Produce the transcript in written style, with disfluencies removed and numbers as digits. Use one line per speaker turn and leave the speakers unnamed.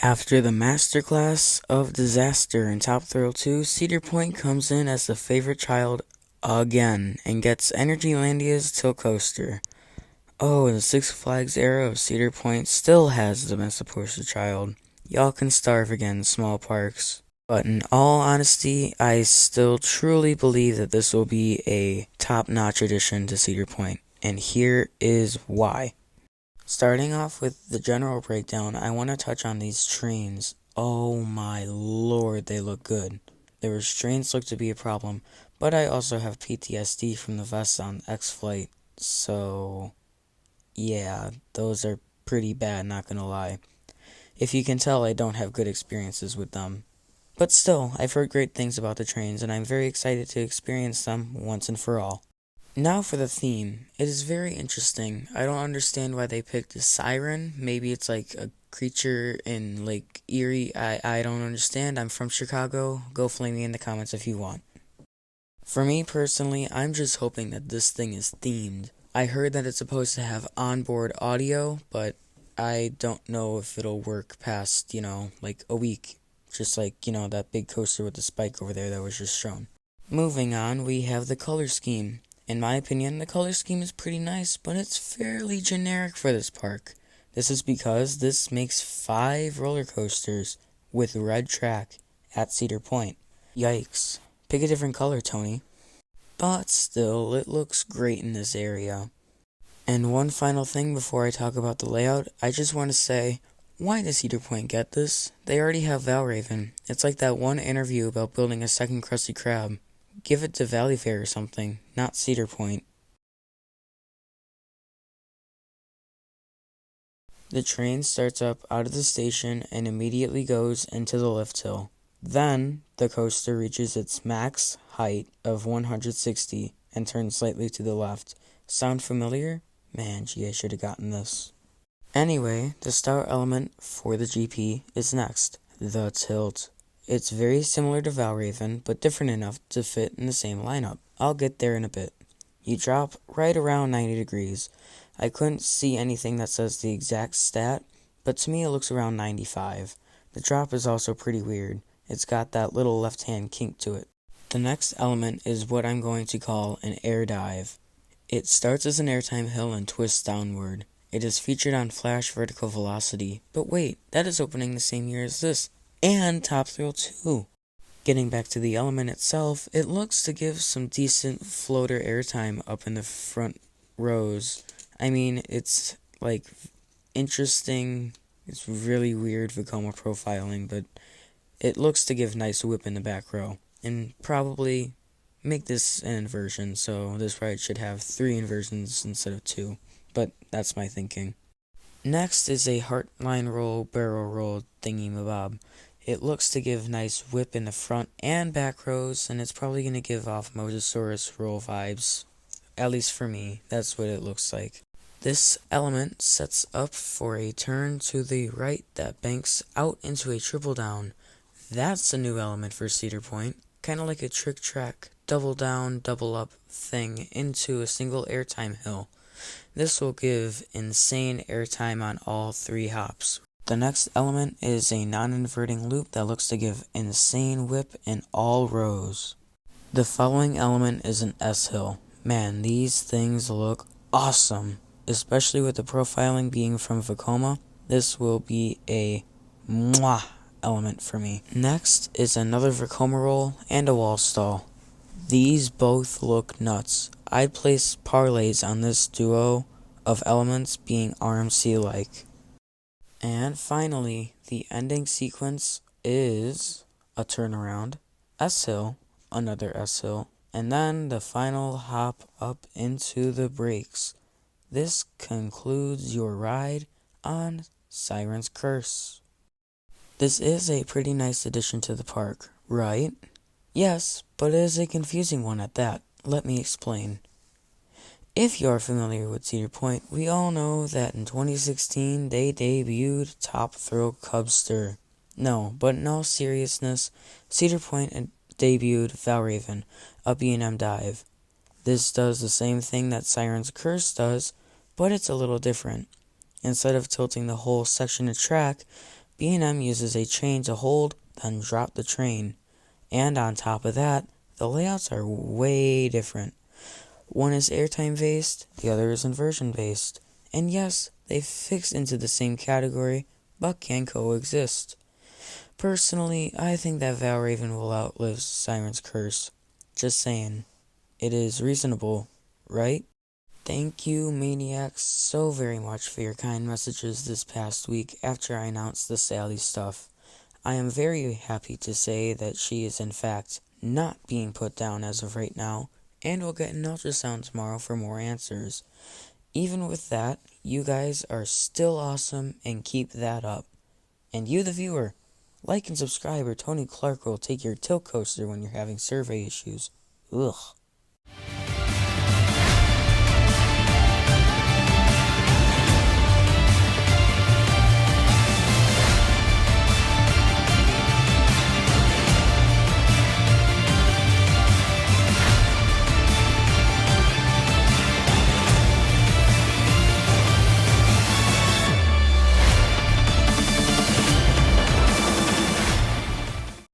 After the masterclass of disaster in Top Thrill 2, Cedar Point comes in as the favorite child again and gets Energylandia's Tilt Coaster. Oh, the Six Flags era of Cedar Point still has the best poster child. Y'all can starve again, small parks. But in all honesty, I still truly believe that this will be a top-notch addition to Cedar Point, and here is why. Starting off with the general breakdown, I want to touch on these trains. Oh my lord, they look good. The restraints look to be a problem, but I also have PTSD from the vest on X-Flight, so yeah, those are pretty bad, not gonna lie. If you can tell, I don't have good experiences with them. But still, I've heard great things about the trains, and I'm very excited to experience them once and for all. Now for the theme. It is very interesting. I don't understand why they picked a siren. Maybe it's like a creature in Lake Erie. I don't understand. I'm from Chicago. Go flame me in the comments if you want. For me personally, I'm just hoping that this thing is themed. I heard that it's supposed to have onboard audio, but I don't know if it'll work past, like a week. Just like, that big coaster with the spike over there that was just shown. Moving on, we have the color scheme. In my opinion, the color scheme is pretty nice, but it's fairly generic for this park. This is because this makes 5 roller coasters with red track at Cedar Point. Yikes. Pick a different color, Tony. But still, it looks great in this area. And one final thing before I talk about the layout, I just want to say, why does Cedar Point get this? They already have Valraven. It's like that one interview about building a second Krusty Krab. Give it to Valley Fair or something, not Cedar Point. The train starts up out of the station and immediately goes into the lift hill. Then, the coaster reaches its max height of 160 and turns slightly to the left. Sound familiar? Man, gee, I should have gotten this. Anyway, the star element for the GP is next, the tilt. It's very similar to Valraven, but different enough to fit in the same lineup. I'll get there in a bit. You drop right around 90 degrees. I couldn't see anything that says the exact stat, but to me it looks around 95. The drop is also pretty weird. It's got that little left-hand kink to it. The next element is what I'm going to call an air dive. It starts as an airtime hill and twists downward. It is featured on Flash Vertical Velocity, but wait, that is opening the same year as this. And Top Thrill 2. Getting back to the element itself, it looks to give some decent floater airtime up in the front rows. I mean, it's like interesting, it's really weird Vekoma profiling, but it looks to give nice whip in the back row. And probably make this an inversion, so this ride should have 3 inversions instead of 2, but that's my thinking. Next is a heartline roll, barrel roll thingy-mabob. It looks to give nice whip in the front and back rows, and it's probably going to give off Mosasaurus roll vibes. At least for me, that's what it looks like. This element sets up for a turn to the right that banks out into a triple down. That's a new element for Cedar Point, kind of like a trick track, double down, double up thing into a single airtime hill. This will give insane airtime on all 3 hops. The next element is a non-inverting loop that looks to give insane whip in all rows. The following element is an S-hill. Man, these things look awesome, especially with the profiling being from Vekoma. This will be a mwah element for me. Next is another Vekoma roll and a wall stall. These both look nuts. I'd place parlays on this duo of elements being RMC-like. And finally, the ending sequence is a turnaround, S-hill, another S-hill, and then the final hop up into the brakes. This concludes your ride on Siren's Curse. This is a pretty nice addition to the park, right? Yes, but it is a confusing one at that. Let me explain. If you are familiar with Cedar Point, we all know that in 2016 they debuted Top Thrill Cubster. No, but in all seriousness, Cedar Point debuted Valraven, a B&M dive. This does the same thing that Siren's Curse does, but it's a little different. Instead of tilting the whole section of track, B&M uses a chain to hold, then drop the train. And on top of that, the layouts are way different. One is airtime based, the other is inversion based. And yes, they fix into the same category, but can coexist. Personally, I think that Valraven will outlive Siren's curse. Just saying. It is reasonable, right? Thank you, Maniacs, so very much for your kind messages this past week after I announced the Sally stuff. I am very happy to say that she is in fact not being put down as of right now, and will get an ultrasound tomorrow for more answers. Even with that, you guys are still awesome and keep that up. And you, the viewer, like and subscribe or Tony Clark will take your tilt coaster when you're having survey issues. Ugh.